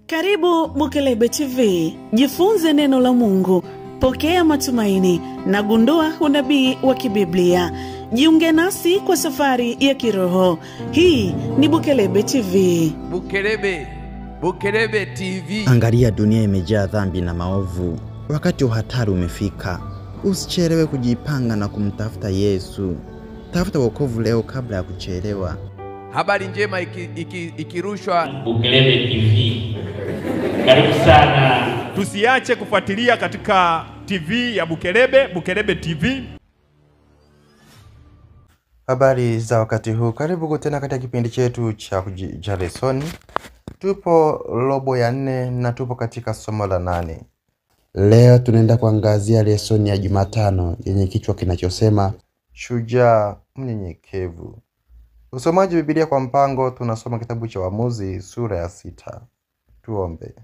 Karibu Bukelebe TV. Jifunze neno la Mungu, pokea matumaini na gundua unabii wa kibiblia. Jiunge nasi kwa safari ya kiroho. Hii ni Bukelebe TV. Bukelebe TV. Angalia, dunia imejaa dhambi na maovu. Wakati wa hatari umefika. Usichelewe kujipanga na kumtafuta Yesu. Tafuta wokovu leo kabla ya kuchelewa. Habari njema ikirushwa Bukelebe TV. Karibu sana. Tusiache kufuatilia katika TV ya Bukelebe TV. Habari za wakati huu, karibu tena katika kipindi chetu cha lesoni. Tupo robo ya 4 na tupo katika somo la 8. Leo tunaenda kuangazia lesoni ya Jumatano yenye kichwa kinachosema shujaa mnyenyekevu. Usomaji Biblia kwa mpango, tunasoma kitabu cha Waamuzi sura ya 6. Tuombe.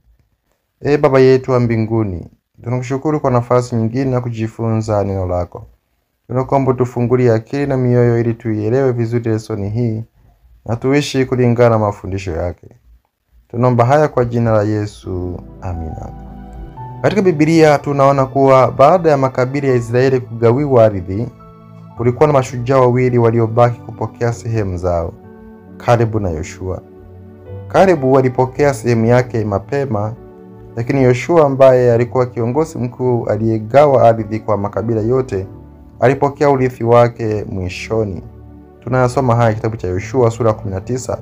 Baba yetu wa mbinguni, tunakushukuru kwa nafasi nyingine ya kujifunza neno lako. Tunakuomba tufungulie akili na mioyo ili tuielewe vizuri lesoni hii na tuishi kulingana na mafundisho yake. Tunaomba haya kwa jina la Yesu. Amina. Katika Biblia tunaona kuwa baada ya makabila ya Israeli kugawiwa ardhi, kulikuwa na mashujaa wawili waliobaki kupokea sehemu zao, Kalebu na Yoshua. Kalebu alipokea sehemu yake mapema, lakini Yoshua ambaye alikuwa kiongozi mkuu aliyegawa ardhi kwa makabila yote alipokea urithi wake mwishoni. Tunayasoma haya kitabu cha Yoshua sura ya 19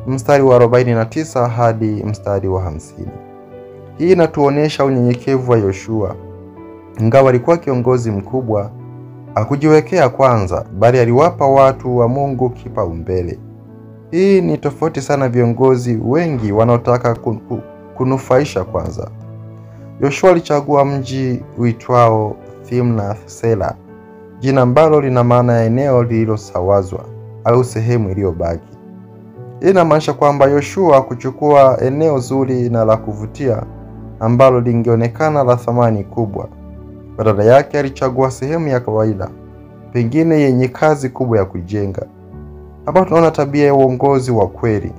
mstari wa 49 hadi mstari wa 50. Hii inatuonesha unyenyekevu wa Yoshua. Ingawa alikuwa kiongozi mkubwa, hakujiwekea kwanza, bali aliwapa watu wa Mungu kipaumbele. Hii ni tofauti sana viongozi wengi wanaotaka kunufaisha kwanza. Yoshua alichagua mji uitwao Timnath Sela, jina ambalo lina maana ya eneo lililosawazwa au sehemu iliyobaki. Hii inamaanisha kwamba Yoshua kuchukua eneo zuri na la kuvutia ambalo lingeonekana la thamani kubwa. Badala yake alichagua sehemu ya kawaida, pengine yenye kazi kubwa ya kujenga. Hapa tunaona tabia ya uongozi wa kweli,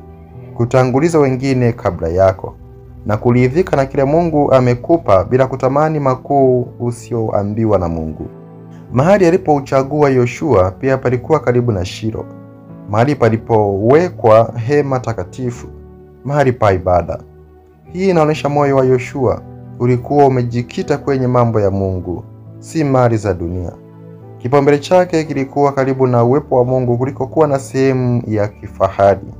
kutanguliza wengine kabla yako na kuridhika na kile Mungu amekupa bila kutamani makuu usioambiwa na Mungu. Mahali alipouchagua Yoshua pia palikuwa karibu na Shilo, mahali palipowekwa hema takatifu, mahali pa ibada. Hii inaonyesha moyo wa Yoshua ulikuwa umejikita kwenye mambo ya Mungu, si mali za dunia. Kipaumbele chake kilikuwa karibu na uwepo wa Mungu kuliko kuwa na sehemu ya kifahari.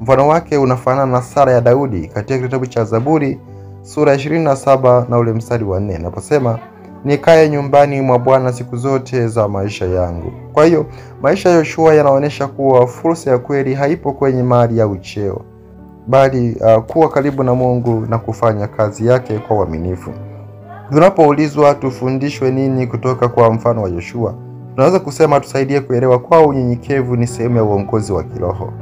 Mfano wake unafanana na sala ya Daudi katika kitabu cha Zaburi sura ya 27 na ule mstari wa 4, anaposema, nikae nyumbani mwa Bwana siku zote za maisha yangu. Kwa hiyo maisha ya Yoshua yanaonyesha kuwa fursa ya kweli haipo kwenye mali ya ucheo, bali kuwa karibu na Mungu na kufanya kazi yake kwa uaminifu. Tunapoulizwa tufundishwe nini kutoka kwa mfano wa Yoshua, tunaweza kusema tusaidie kuelewa kwa unyenyekevu ni sehemu ya uongozi wa kiroho.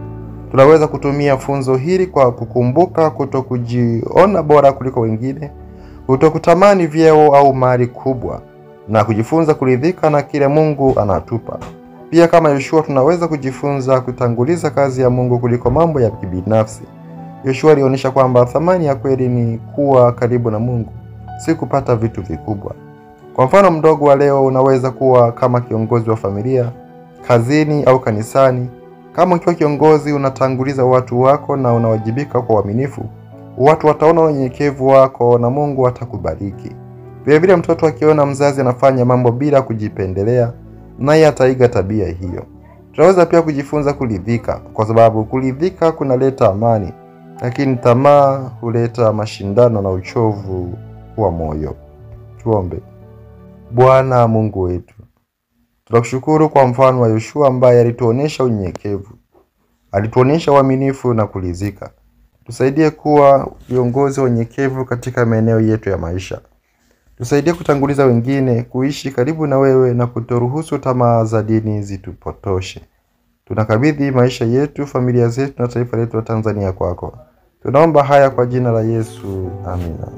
Tunaweza kutumia funzo hili kwa kukumbuka kutokujiona bora kuliko wengine, kutokutamani vyeo au mali kubwa, na kujifunza kuridhika na kile Mungu anatupa. Pia kama Yoshua tunaweza kujifunza kutanguliza kazi ya Mungu kuliko mambo ya kibinafsi. Yoshua alionyesha kwamba thamani ya kweli ni kuwa karibu na Mungu, si kupata vitu vikubwa. Kwa mfano mdogo wa leo, unaweza kuwa kama kiongozi wa familia, kazini au kanisani. Kama ukiwa kiongozi unatanguliza watu wako na unawajibika kwa uaminifu, watu wataona unyenyekevu wako na Mungu atakubariki. Vile vile mtoto akiona mzazi anafanya mambo bila kujipendelea, naye ataiga tabia hiyo. Tunaweza pia kujifunza kuridhika, kwa sababu kuridhika kunaleta amani, lakini tamaa huleta mashindano na uchovu wa moyo. Tuombe. Bwana Mungu wetu, tunakushukuru kwa mfano wa Yoshua ambaye alituonesha unyenyekevu, alituonesha uaminifu na kuridhika. Tusaidie kuwa viongozi wanyenyekevu katika maeneo yetu ya maisha. Tusaidie kutanguliza wengine, kuishi karibu na wewe na kutoruhusu tamaa za dini zitupotoshe. Tunakabidhi maisha yetu, familia zetu na taifa letu la Tanzania kwako. Tunaomba haya kwa jina la Yesu. Amina.